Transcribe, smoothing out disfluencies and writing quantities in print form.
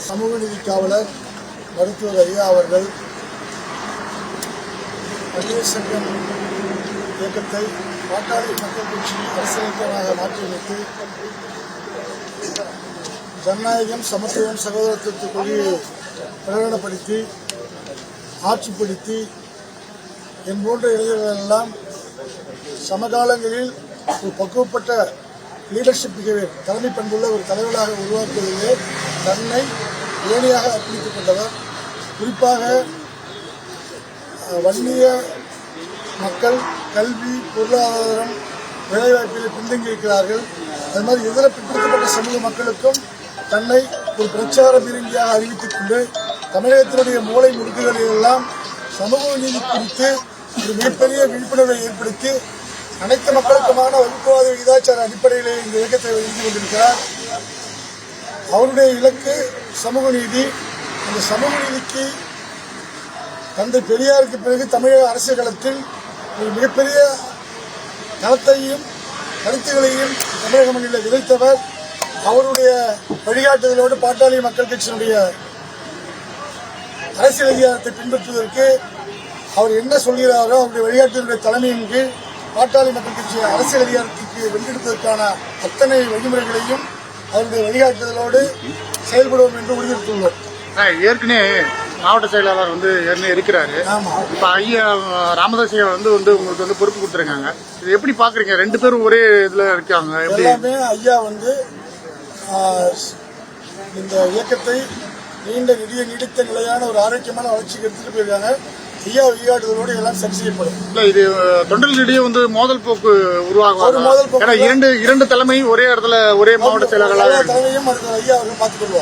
சமூக நீதி காவலர் மருத்துவர் ஐயா அவர்கள் மகளிர் சங்கம் இயக்கத்தை பாட்டாளி மக்கள் கட்சி அரசியலமைப்பாக மாற்றியமைத்து ஜனநாயகம், சமத்துவம், சகோதரத்துவ கொள்கையை பிரகடனப்படுத்தி ஆட்சிப்படுத்தி என் போன்ற இளைஞர்களெல்லாம் சமகாலங்களில் ஒரு பக்குவப்பட்ட லீடர்ஷிப் பிஹேவியர், தலைமை பண்புள்ள ஒரு தலைவராக உருவாக்குவதிலே தன்னை ஏணியாக அர்ப்பணித்துக் கொண்டவர். குறிப்பாக வன்னிய மக்கள் கல்வி, பொருளாதாரம், வேலைவாய்ப்பில் பின்தங்கியிருக்கிறார்கள். அது மாதிரி இதர பிற்படுத்தப்பட்ட சமூக மக்களுக்கும் தன்னை ஒரு பிரச்சார பீரங்கியாக அறிவித்துக் கொண்டு தமிழகத்தினுடைய மூலை முடுக்குகளில் எல்லாம் சமூக நீதி குறித்து ஒரு மிகப்பெரிய விழிப்புணர்வை ஏற்படுத்தி அனைத்து மக்களுக்குமான வகுப்புவாத விகிதாச்சார அடிப்படையிலே இந்த இயக்கத்தை எழுதி கொண்டிருக்கிறார். அவருடைய இலக்கு சமூக நீதி. அந்த சமூக நீதிக்கு தந்தை பெரியாருக்கு பிறகு தமிழக அரசியல் களத்தில் ஒரு மிகப்பெரிய களத்தையும் கருத்துகளையும் தமிழக மண்ணில் விதைத்தவர். அவருடைய வழிகாட்டுதலோடு பாட்டாளி மக்கள் கட்சியினுடைய அரசியல் அதிகாரத்தை பின்பற்றுவதற்கு அவர் என்ன சொல்கிறாரோ அவருடைய வழிகாட்டுதலுடைய தலைமையின் கீழ் பாட்டாளி மக்கள் கட்சி அரசியல் அதிகாரத்திற்கு வென்றெடுப்பதற்கான அத்தனை வழிமுறைகளையும் அவருடைய வழிகாட்டுதலோடு செயல்படுவோம் என்று உறுதியெடுத்துள்ளோம். ஏற்கனவே மாவட்ட செயலாளர் ஏற்கனவே இருக்கிறாரு. இப்ப ஐயா ராமதாஸ் உங்களுக்கு பொறுப்பு கொடுத்துருக்காங்க. இது எப்படி பாக்குறீங்க? ரெண்டு பேரும் ஒரே இதுல இருக்காங்க. எல்லாமே ஐயா இந்த இயக்கத்தை நீண்ட நீடித்த நிலையான ஒரு ஆரோக்கியமான வளர்ச்சிக்கு எடுத்துட்டு போயிருக்காங்க. ஐயா வழிகாட்டுதலோடு எல்லாம் சரி செய்யப்படும். இது தொண்டர்களிடையே மோதல் போக்கு உருவாகும். இரண்டு தலைமை ஒரே இடத்துல ஒரே மாவட்ட செயலாளர் தலைமையும் ஐயா அவர்கள் பார்த்துக் கொள்வார்.